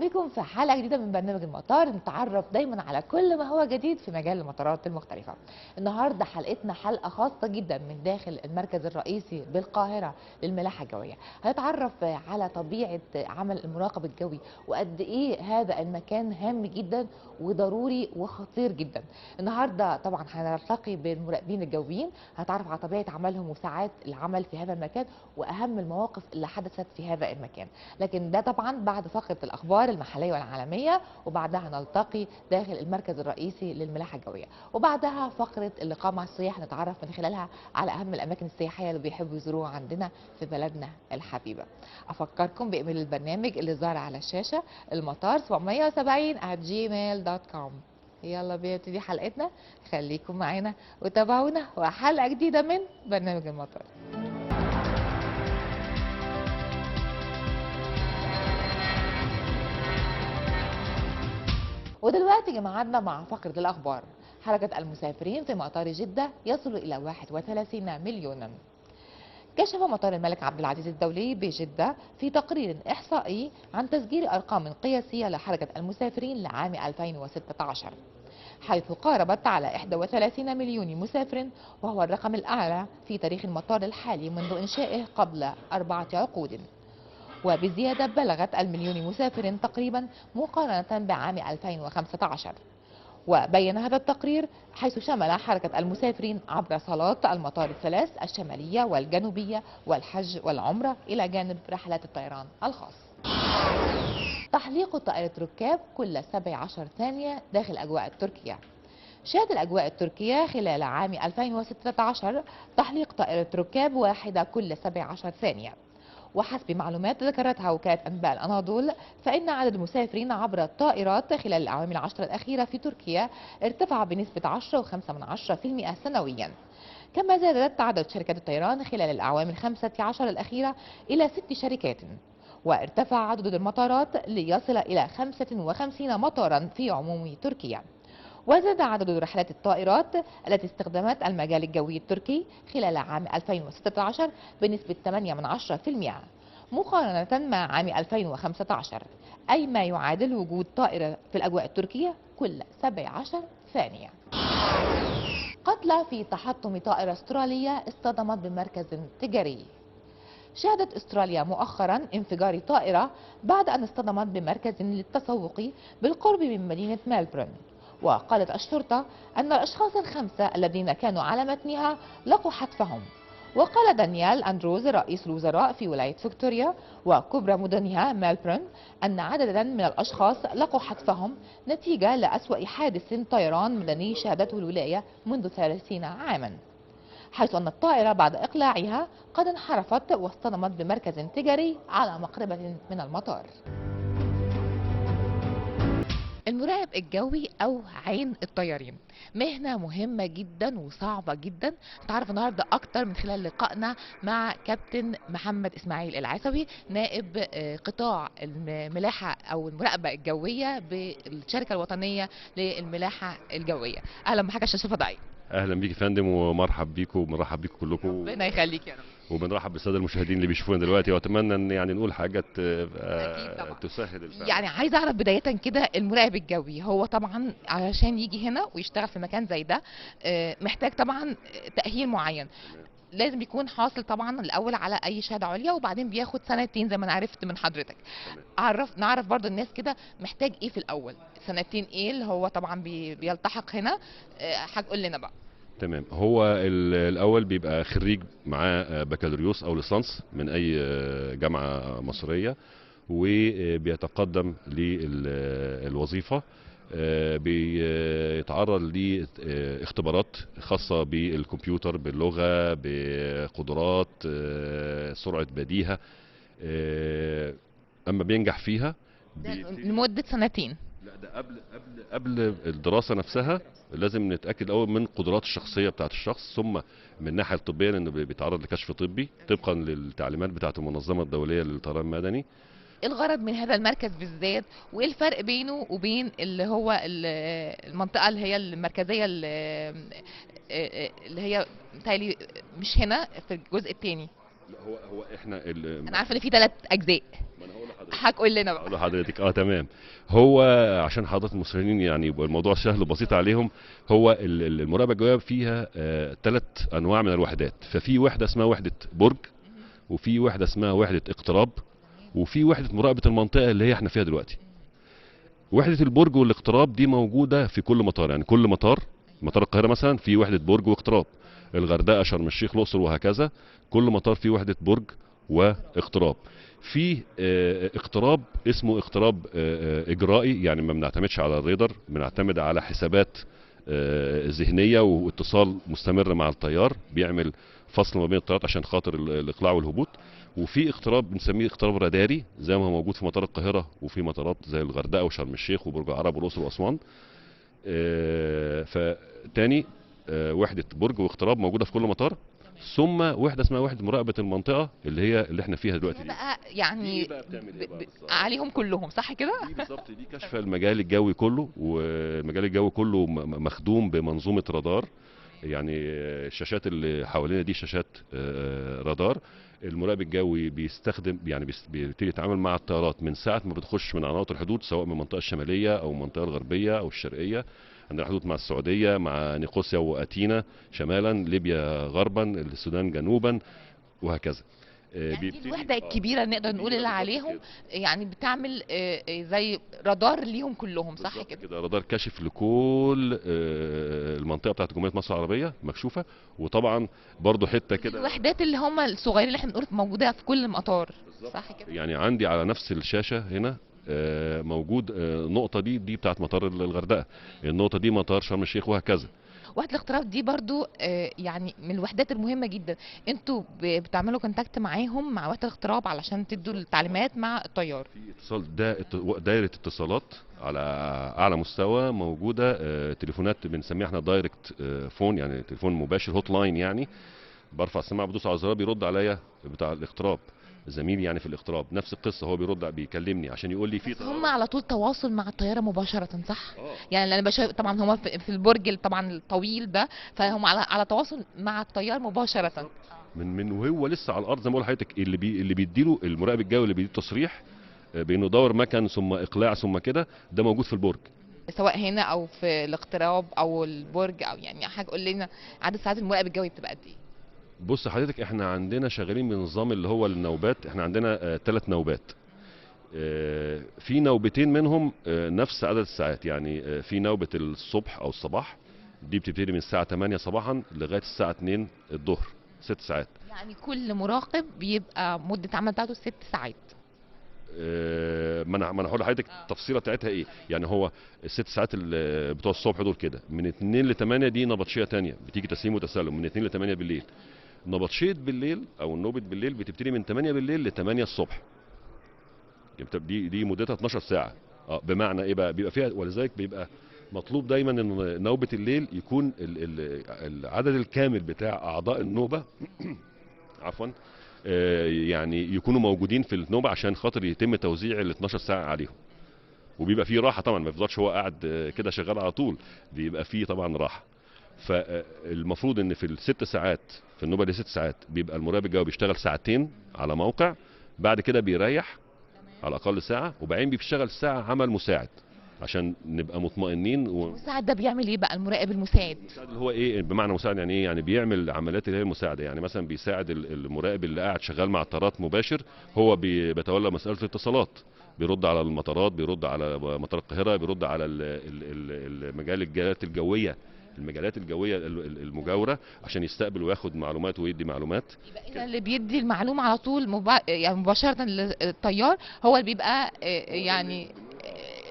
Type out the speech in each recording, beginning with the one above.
بيكم في حلقة جديدة من برنامج المطار، نتعرف دايما على كل ما هو جديد في مجال المطارات المختلفة. النهاردة حلقتنا حلقة خاصة جدا من داخل المركز الرئيسي بالقاهرة للملاحة الجوية. هنتعرف على طبيعة عمل المراقب الجوي وقد ايه هذا المكان هام جدا وضروري وخطير جدا. النهاردة طبعا هنلتقي بالمراقبين الجويين، هنتعرف على طبيعة عملهم وساعات العمل في هذا المكان واهم المواقف اللي حدثت في هذا المكان. لكن ده طبعا بعد فقرة الأخبار المحلية والعالمية، وبعدها نلتقي داخل المركز الرئيسي للملاحة الجوية، وبعدها فقرة اللقاء مع السياح نتعرف من خلالها على أهم الأماكن السياحية اللي بيحبوا يزوروها عندنا في بلدنا الحبيبة. أفكركم بإيميل البرنامج اللي ظهر على الشاشة، المطار 770@gmail.com. يلا بينا نبتدي حلقتنا، خليكم معانا وتابعونا وحلقة جديدة من برنامج المطار. ودلوقتي جمعنا مع فقرة الأخبار. حركة المسافرين في مطار جدة يصل إلى 31 مليونا. كشف مطار الملك عبد العزيز الدولي بجدة في تقرير إحصائي عن تسجيل أرقام قياسية لحركة المسافرين لعام 2016، حيث قاربت على 31 مليون مسافر، وهو الرقم الأعلى في تاريخ المطار الحالي منذ إنشائه قبل 4 عقود، وبزيادة بلغت المليون مسافر تقريبا مقارنة بعام 2015. وبين هذا التقرير حيث شمل حركة المسافرين عبر صالات المطار الثلاث الشمالية والجنوبية والحج والعمرة إلى جانب رحلات الطيران الخاص. تحليق طائرة ركاب كل 17 ثانية داخل أجواء تركيا. شهد الأجواء التركية خلال عام 2016 تحليق طائرة ركاب واحدة كل 17 ثانية، وحسب معلومات ذكرتها وكالة أنباء الأناضول فإن عدد المسافرين عبر الطائرات خلال الأعوام العشر الأخيرة في تركيا ارتفع بنسبة 10.5% سنويا. كما زادت عدد شركات الطيران خلال الأعوام ال15 الأخيرة إلى 6 شركات، وارتفع عدد المطارات ليصل إلى 55 مطارا في عموم تركيا. وزاد عدد رحلات الطائرات التي استخدمت المجال الجوي التركي خلال عام 2016 بنسبة 8% مقارنة مع عام 2015، أي ما يعادل وجود طائرة في الأجواء التركية كل 17 ثانية. قتلى في تحطم طائرة استرالية اصطدمت بمركز تجاري. شهدت استراليا مؤخرا انفجار طائرة بعد أن اصطدمت بمركز للتسوق بالقرب من مدينة ميلبورن. وقالت الشرطة أن الأشخاص الخمسة الذين كانوا على متنها لقوا حتفهم. وقال دانيال أندروز رئيس الوزراء في ولاية فيكتوريا وكبرى مدنها ميلبورن أن عددا من الأشخاص لقوا حتفهم نتيجة لأسوأ حادث طيران مدني شهدته الولاية منذ 30 عاما، حيث أن الطائرة بعد إقلاعها قد انحرفت واصطدمت بمركز تجاري على مقربة من المطار. المراقب الجوي او عين الطيارين مهنة مهمة جدا وصعبة جدا. نتعرف النهاردة اكتر من خلال لقائنا مع كابتن محمد اسماعيل العسوي، نائب قطاع الملاحة او المراقبة الجوية بالشركة الوطنية للملاحة الجوية. اهلا بحضرتك يا شريف فضائي. اهلا بيك يا فندم، ومرحب بيكم ومرحب بيكم كلكم. ربنا يخليك يا رب. وبنرحب بالساده المشاهدين اللي بيشوفونا دلوقتي، واتمنى ان يعني نقول حاجات تسهل الفهم. يعني عايزه اعرف بدايه كده، المراقب الجوي هو طبعا علشان يجي هنا ويشتغل في مكان زي ده محتاج طبعا تاهيل معين. لازم يكون حاصل طبعا الاول على اي شهاده عليا، وبعدين بياخد سنتين زي ما انا عرفت من حضرتك. نعرف برضو الناس كده محتاج ايه في الاول، سنتين ايه اللي هو طبعا بيلتحق هنا. هتقول لنا بقى. تمام. هو الاول بيبقى خريج معاه بكالوريوس او ليسانس من اي جامعه مصريه، وبيتقدم للوظيفه. بيتعرض لاختبارات خاصه بالكمبيوتر، باللغه، بقدرات سرعه بديهه. اما بينجح فيها لمده سنتين. لا، ده قبل الدراسه نفسها لازم نتاكد الاول من قدرات الشخصيه بتاعه الشخص، ثم من الناحيه الطبيه لانه بيتعرض لكشف طبي طبقا للتعليمات بتاعه المنظمه الدوليه للطيران المدني. الغرض من هذا المركز بالذات، وايه الفرق بينه وبين اللي هو المنطقه اللي هي المركزيه اللي هي متهيألي مش هنا في الجزء الثاني؟ لا، هو احنا انا عارفه ان في 3 اجزاء. ما انا هقول لحضرتك. هتقول لنا اقول بقى. لحضرتك تمام. هو عشان حضرتك المصريين يعني يبقى الموضوع سهل وبسيط عليهم، هو المراقبه الجويه فيها 3 انواع من الوحدات. ففي وحده اسمها وحده برج، وفي وحده اسمها وحده اقتراب، وفي وحده مراقبه المنطقه اللي هي احنا فيها دلوقتي. وحده البرج والاقتراب دي موجوده في كل مطار، يعني كل مطار، مطار القاهره مثلا في وحده برج واقتراب، الغردقه، شرم الشيخ، الاقصر، وهكذا. كل مطار فيه وحده برج واقتراب. في اقتراب اسمه اقتراب اجرائي، يعني ما بنعتمدش على الريدر، بنعتمد على حسابات ذهنيه واتصال مستمر مع الطيار، بيعمل فصل ما بين الطيارات عشان خاطر الاقلاع والهبوط. وفي اقتراب بنسميه اقتراب راداري زي ما هو موجود في مطار القاهره وفي مطارات زي الغردقه وشرم الشيخ وبرج العرب والاقصر واسوان. فتاني وحده برج واقتراب موجوده في كل مطار. ثم وحده اسمها وحده مراقبه المنطقه اللي هي اللي احنا فيها دلوقتي ده دي. بقى دي يعني ايه بقى بتعمل ايه بقى بالظبط؟ عليهم كلهم صح كده؟ دي بالظبط دي كشف المجال الجوي كله، والمجال الجوي كله مخدوم بمنظومه رادار. يعني الشاشات اللي حوالينا دي شاشات رادار. المراقب الجوي بيستخدم يعني بيبتدي يتعامل مع الطيارات من ساعه ما بتخش من عناصر الحدود، سواء من المنطقه الشماليه او المنطقه الغربيه او الشرقيه. عندنا حدود مع السعوديه، مع نيقوسيا واتينا شمالا، ليبيا غربا، السودان جنوبا، وهكذا. يعني دي بيبتدي الوحدة الكبيرة نقدر نقول كبيره اللي بالظبط عليهم، كده. يعني بتعمل زي رادار ليهم كلهم صح بالظبط كده؟ كده، رادار كاشف لكل المنطقه بتاعت جمهوريه مصر العربيه مكشوفه. وطبعا برضو حته ودي كده. الوحدات اللي هم الصغيرين اللي احنا بنقول موجودة في كل مطار بالظبط. صح كده؟ يعني عندي على نفس الشاشه هنا موجود النقطه دي بتاعت مطار الغردقه، النقطه دي مطار شرم الشيخ، وهكذا. وحدة الاقتراب دي برضو يعني من الوحدات المهمة جدا. انتوا بتعملوا كونتاكت معاهم مع وحدة الاقتراب علشان تدوا التعليمات مع الطيار. في اتصال دايره اتصالات على اعلى مستوى موجوده. تليفونات بنسميها احنا دايركت فون، يعني تليفون مباشر، هوت لاين يعني. برفع السماعه بدوس على الزرار بيرد عليا بتاع الاقتراب، زميلي يعني في الاقتراب نفس القصه، هو بيرد بيكلمني عشان يقول لي في بس هم طياره. على طول تواصل مع الطيارة مباشرة صح؟ اه يعني انا بشوف طبعا هم في البرج طبعا الطويل ده، فهم على تواصل مع الطيار مباشرة. بالظبط. من وهو لسه على الارض، زي ما بقول لحضرتك، اللي بيديله المراقب الجوي، اللي بيديله تصريح بانه دور مكن ثم اقلاع ثم كده، ده موجود في البرج. سواء هنا او في الاقتراب او البرج او يعني حاجه قول لنا عدد ساعات المراقب الجوي بتبقى قد ايه؟ بص حضرتك، احنا عندنا شغالين بنظام اللي هو النوبات. احنا عندنا 3 نوبات. في نوبتين منهم نفس عدد الساعات، يعني في نوبة الصبح او الصباح، دي بتبتدي من الساعة 8 صباحا لغاية الساعة 2 الظهر، 6 ساعات. يعني كل مراقب بيبقى مده عمل بتاعته 6 ساعات. ما انا هقول لحضرتك التفصيله بتاعتها ايه. يعني هو ال6 ساعات بتوع الصبح دول كده من 2 ل 8 دي نبطشيه تانية، بتيجي تسليم وتسلم من 2 ل 8 بالليل. نبطشيه بالليل او النوبه بالليل بتبتدي من 8 بالليل ل 8 الصبح. يعني دي مدتها 12 ساعه. بمعنى ايه بقى؟ بيبقى فيها، ولذلك بيبقى مطلوب دايما ان نوبه الليل يكون العدد الكامل بتاع اعضاء النوبه عفوا يعني يكونوا موجودين في النوبه عشان خاطر يتم توزيع ال 12 ساعه عليهم. وبيبقى فيه راحه طبعا، ما يفضلش هو قاعد كده شغال على طول، بيبقى فيه طبعا راحه. فالمفروض ان في ال6 ساعات، في النوبه دي 6 ساعات، بيبقى المراقب الجوي بيشتغل ساعتين على موقع، بعد كده بيريح على الاقل ساعه، وبعدين بيشتغل ساعه عمل مساعد عشان نبقى مطمئنين. المساعد ده بيعمل ايه بقى المراقب المساعد؟ المساعد اللي هو ايه؟ بمعنى مساعد يعني ايه؟ يعني بيعمل عمليات اللي هي المساعده، يعني مثلا بيساعد المراقب اللي قاعد شغال مع الطيارات مباشر، هو بيتولى مساله الاتصالات، بيرد على المطارات، بيرد على مطار القاهره، بيرد على المجالات الجويه، المجالات الجويه المجاوره، عشان يستقبل وياخد معلومات ويدي معلومات. يبقى اذا اللي بيدي المعلومه على طول يعني مباشره للطيار هو اللي بيبقى يعني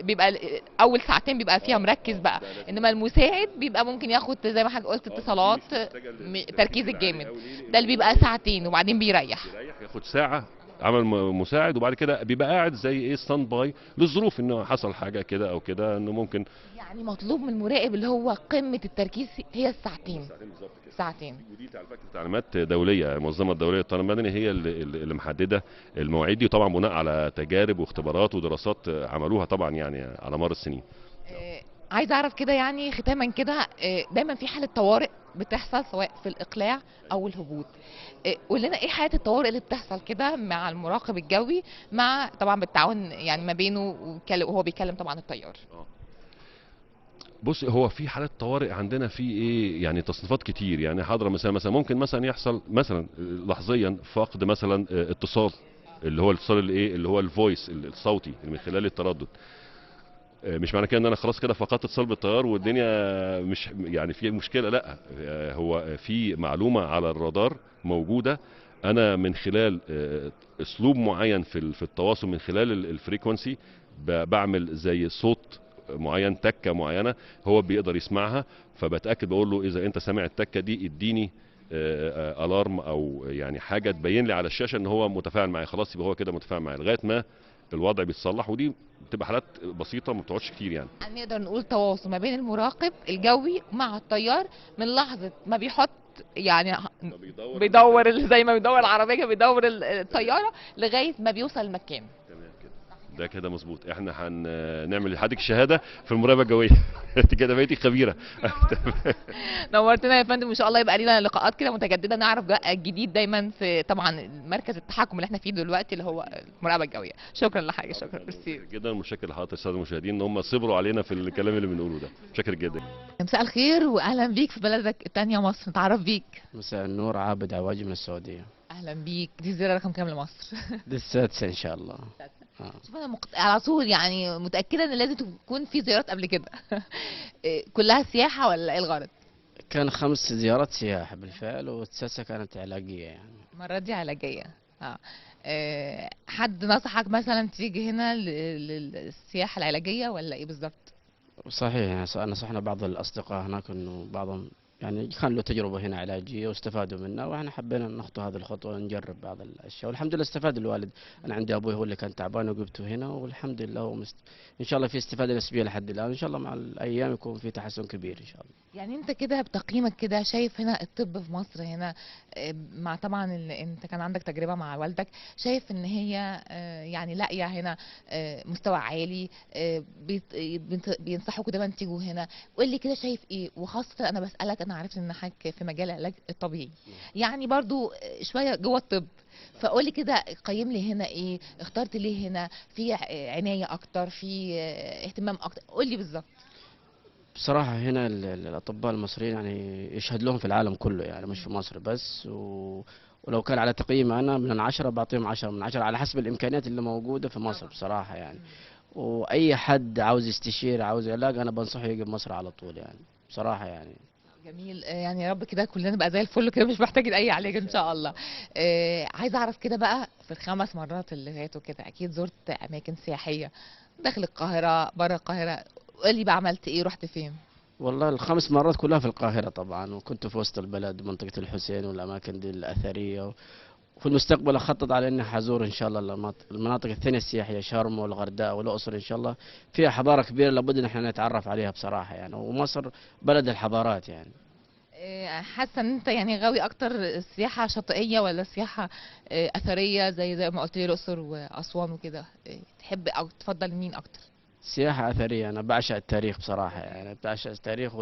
بيبقى اول ساعتين بيبقى فيها مركز بقى، ده لازم. انما المساعد بيبقى ممكن ياخد زي ما حضرتك قلت دي اتصالات مش محتاجه تركيز العالي الجامد. قوي، ليه؟ ده لان اللي هو بيبقى ايه؟ ساعتين وبعدين بيريح. بيريح ياخد ساعة عمل مساعد، وبعد كده بيبقى قاعد زي ايه، ستاند باي للظروف، انه حصل حاجة كده او كده، انه ممكن. يعني مطلوب من المراقب اللي هو قمه التركيز هي الساعتين. ساعتين بالظبط كده. ساعتين. ودي على فكرة تعليمات دولية، المنظمة الدولية للطيران المدني هي اللي محددة المواعيد دي، طبعا بناء على تجارب واختبارات ودراسات عملوها طبعا يعني على مر السنين. عايزه اعرف كده يعني ختاما كده دايما في حاله طوارئ بتحصل سواء في الاقلاع او الهبوط. قول لنا ايه حالة الطوارئ اللي بتحصل كده مع المراقب الجوي، مع طبعا بالتعاون يعني ما بينه وهو بيكلم طبعا الطيار. بص، هو في حالات طوارئ عندنا في ايه يعني تصنيفات كتير. يعني حاضره مثلا ممكن مثلا يحصل مثلا لحظيا فقد مثلا اتصال، اللي هو الاتصال اللي ايه اللي هو الفويس الصوتي اللي من خلال التردد. مش معنى كده ان انا خلاص كده فقدت اتصال بالطيار والدنيا مش يعني في مشكله، لا. هو في معلومه على الرادار موجوده، انا من خلال اسلوب معين في التواصل من خلال الفريكونسي بعمل زي صوت معين، تكه معينه هو بيقدر يسمعها، فبتاكد بقول له اذا انت سامع التكه دي اديني الارم او يعني حاجه تبين لي على الشاشه ان هو متفاعل معايا، خلاص يبقى هو كده متفاعل معايا لغايه ما الوضع بيتصلح. ودي بتبقى حالات بسيطه ما بتقعدش كتير يعني. يعني نقدر نقول تواصل ما بين المراقب الجوي مع الطيار من لحظة ما بيحط يعني بيدور زي ما بيدور العربية كده، بيدور الطيارة لغاية ما بيوصل المكان. تمام كده، ده كده مظبوط. احنا هنعمل لحضرتك الشهاده في المراقبه الجويه. انت كده بقيتي خبيره. نورتنا يا فندم، ان شاء الله يبقى لنا لقاءات كده متجدده نعرف بقى الجديد دايما في طبعا مركز التحكم اللي احنا فيه دلوقتي اللي هو المراقبه الجويه. شكرا لحضرتك، شكرا ميرسي. جدا متشكر لحضرتك الساده المشاهدين ان هم صبروا علينا في الكلام اللي بنقوله ده، متشكر جدا. مساء الخير واهلا بيك في بلدك الثانيه مصر، نتعرف بيك. مساء النور، عابد عواجي من السعودية. اهلا بيك، دي الزياره رقم كام لمصر؟ دي السادسة إن شاء الله. شوف انا على طول يعني متاكده ان لازم تكون في زيارات قبل كده. كلها سياحه ولا ايه الغرض؟ كان 5 زيارات سياحة بالفعل، والسادسة كانت علاجية يعني. المره دي علاجيه. حد نصحك مثلا تيجي هنا للسياحه العلاجيه ولا ايه بالظبط؟ صحيح يعني نصحنا بعض الأصدقاء هناك إنه بعضهم يعني كان له تجربة هنا علاجية واستفادوا منها، واحنا حبينا نخطو هذه الخطوة ونجرب بعض الأشياء، والحمد لله استفاد الوالد. أنا عندي أبوي هو اللي كان تعبان وجبته هنا، والحمد لله هو إن شاء الله في استفادة نسبية لحد الآن، إن شاء الله مع الأيام يكون في تحسن كبير إن شاء الله. يعني انت كده بتقييمك كده شايف هنا الطب في مصر هنا، مع طبعا انت كان عندك تجربة مع والدك، شايف ان هي يعني لاقية هنا مستوى عالي، بينصحوكوا دايما تيجوا هنا؟ قول لي كده شايف ايه، وخاصة انا بسألك، انا عرفت ان حضرتك في مجال العلاج الطبيعي يعني برضو شوية جوه الطب، فقولي كده قيم لي هنا ايه، اخترت ليه هنا في عناية اكتر، في اهتمام اكتر، قولي بالظبط. بصراحة هنا الأطباء المصريين يعني يشهد لهم في العالم كله، يعني مش في مصر بس. ولو كان على تقييمي أنا من 10 بعطيهم 10 من 10 على حسب الإمكانيات اللي موجودة في مصر بصراحة يعني. وأي حد عاوز يستشير عاوز علاج أنا بنصحه يجي مصر على طول يعني بصراحة يعني. جميل، يعني يا رب كده كلنا نبقى زي الفل كده، مش محتاجين اي علاج ان شاء الله. عايزه اعرف كده بقى، في ال5 مرات اللي فاتوا كده اكيد زرت اماكن سياحيه داخل القاهره بره القاهره، قولي بقى عملت ايه، رحت فين؟ والله ال5 مرات كلها في القاهرة طبعا، وكنت في وسط البلد منطقة الحسين والأماكن دي الأثرية. وفي المستقبل أخطط على إني حزور إن شاء الله المناطق الثانية السياحية، شرم والغردقة والأقصر إن شاء الله. فيها حضارة كبيرة لابد إن احنا نتعرف عليها بصراحة يعني، ومصر بلد الحضارات يعني. حاسه ان انت يعني غاوي اكتر سياحه شاطئيه ولا سياحه اثريه زي ما قلت لي الاقصر واسوان وكده، تحب او تفضل مين اكتر؟ سياحة أثرية، أنا بعشق التاريخ بصراحة يعني، بعشق التاريخ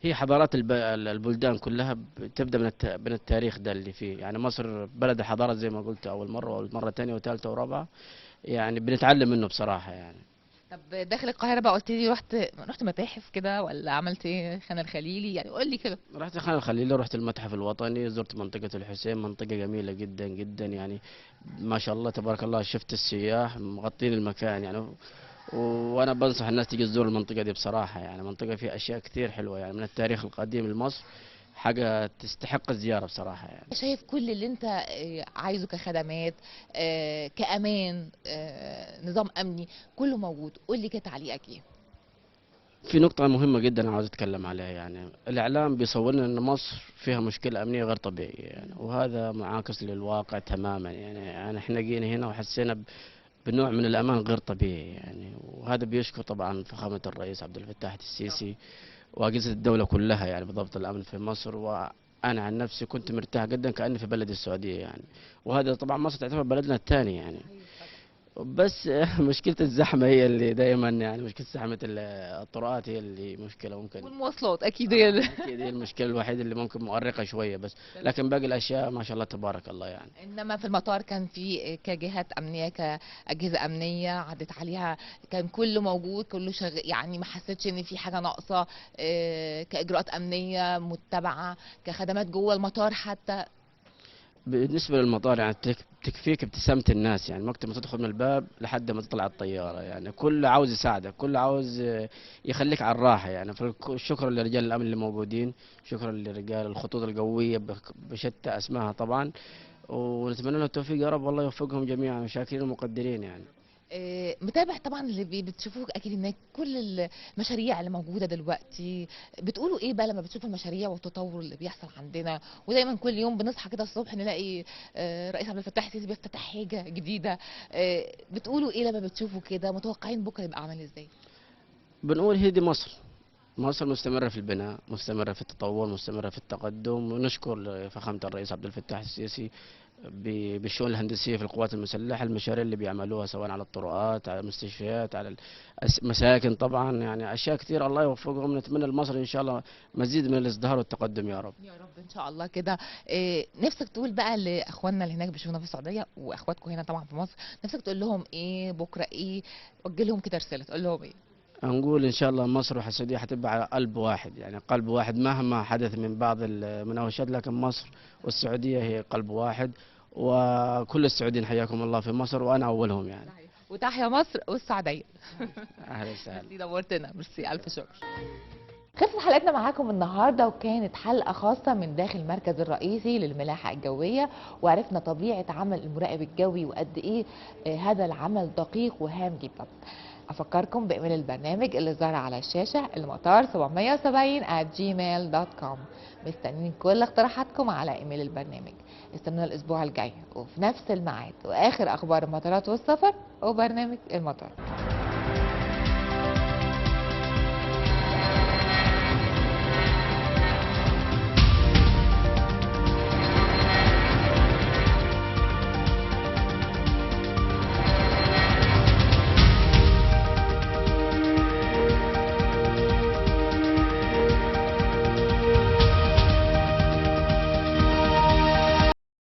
هي حضارات البلدان كلها بتبدأ من التاريخ ده اللي فيه يعني. مصر بلد الحضارات زي ما قلت أول مرة والمرة الثانية وثالثة ورابعة، يعني بنتعلم منه بصراحة يعني. طب داخل القاهره بقى قلت لي رحت متاحف كده ولا عملت ايه، خان الخليلي يعني، قول لي كده. رحت خان الخليلي، رحت المتحف الوطني، زرت منطقة الحسين، منطقة جميلة جدا جدا يعني. ما شاء الله تبارك الله، شفت السياح مغطين المكان يعني. وانا بنصح الناس تيجي تزور المنطقة دي بصراحة يعني، منطقة فيها اشياء كتير حلوة يعني من التاريخ القديم لمصر، حاجة تستحق الزيارة بصراحة يعني. شايف كل اللي انت عايزه كخدمات، كأمان، نظام أمني، كله موجود، قول لي كده تعليقك ايه؟ في نقطة مهمة جدا أنا عاوز أتكلم عليها يعني. الإعلام بيصور لنا إن مصر فيها مشكلة أمنية غير طبيعية يعني، وهذا معاكس للواقع تماما يعني إحنا جينا هنا وحسينا بنوع من الأمان غير طبيعي يعني. وهذا بيشكر طبعا فخامة الرئيس عبد الفتاح السيسي وأجهزة الدولة كلها يعني بضبط الأمن في مصر. وأنا عن نفسي كنت مرتاح جدا كأني في بلد السعودية يعني، وهذا طبعا مصر تعتبر بلدنا الثاني يعني. بس مشكلة الزحمة هي اللي دايما، يعني مشكلة زحمة الطرقات هي اللي مشكلة ممكن. والمواصلات اكيد هي أكيد هي المشكلة الوحيدة اللي ممكن مؤرقة شوية بس، لكن باقي الأشياء ما شاء الله تبارك الله يعني. انما في المطار كان في كجهات امنيه كاجهزه امنيه عدت عليها، كان كله موجود كله شغال، يعني ما حسيتش ان في حاجه ناقصه كاجراءات امنيه متبعه كخدمات جوه المطار حتى؟ بالنسبة للمطار يعني تكفيك ابتسامة الناس، يعني وقت ما تدخل من الباب لحد ما تطلع الطيارة، يعني كل عاوز يساعدك، كل عاوز يخليك على الراحة يعني. شكرا لرجال الأمن اللي موجودين، شكرا لرجال الخطوط القوية بشتى أسمائها طبعا، ونتمنى لهم التوفيق يا رب، والله يوفقهم جميعا، وشاكرين ومقدرين يعني. متابع طبعا اللي بتشوفوه اكيد هناك كل المشاريع اللي موجوده دلوقتي، بتقولوا ايه بقى لما بتشوفوا المشاريع والتطور اللي بيحصل عندنا؟ ودايما كل يوم بنصحى كده الصبح نلاقي رئيس عبد الفتاح السيسي بيفتتح حاجه جديده، بتقولوا ايه لما بتشوفوا كده؟ متوقعين بكره يبقى عامل ازاي؟ بنقول هي دي مصر، مصر مستمرة في البناء، مستمرة في التطور، مستمرة في التقدم، ونشكر فخامة الرئيس عبد الفتاح السيسي بالشؤون الهندسية في القوات المسلحة، المشاريع اللي بيعملوها سواء على الطرقات، على المستشفيات، على المساكن طبعا، يعني أشياء كثير الله يوفقهم. نتمنى لمصر إن شاء الله مزيد من الازدهار والتقدم يا رب. يا رب ان شاء الله كده. نفسك تقول بقى لاخواننا اللي هناك بيشوفونا في السعوديه واخواتكم هنا طبعا في مصر، نفسك تقول لهم ايه بكره؟ ايه وجه لهم كده رساله تقول لهم ايه؟ نقول إن شاء الله مصر والسعودية حتبقى على قلب واحد، يعني قلب واحد مهما حدث من بعض المناوشات، لكن مصر والسعودية هي قلب واحد، وكل السعوديين حياكم الله في مصر وأنا أولهم يعني. صحيح. وتحيا مصر والسعوديه. أهلا وسهلا. ميرسي نورتنا، ميرسي الف شكر. خلصت حلقتنا معاكم النهارده، وكانت حلقه خاصه من داخل المركز الرئيسي للملاحه الجويه، وعرفنا طبيعه عمل المراقب الجوي وقد ايه هذا العمل دقيق وهام جدا. افكركم بايميل البرنامج اللي ظهر على الشاشه، المطار 770@gmail.com. مستنيين كل اقتراحاتكم على ايميل البرنامج. استنونا الاسبوع الجاي وفي نفس الميعاد واخر اخبار المطارات والسفر وبرنامج المطار.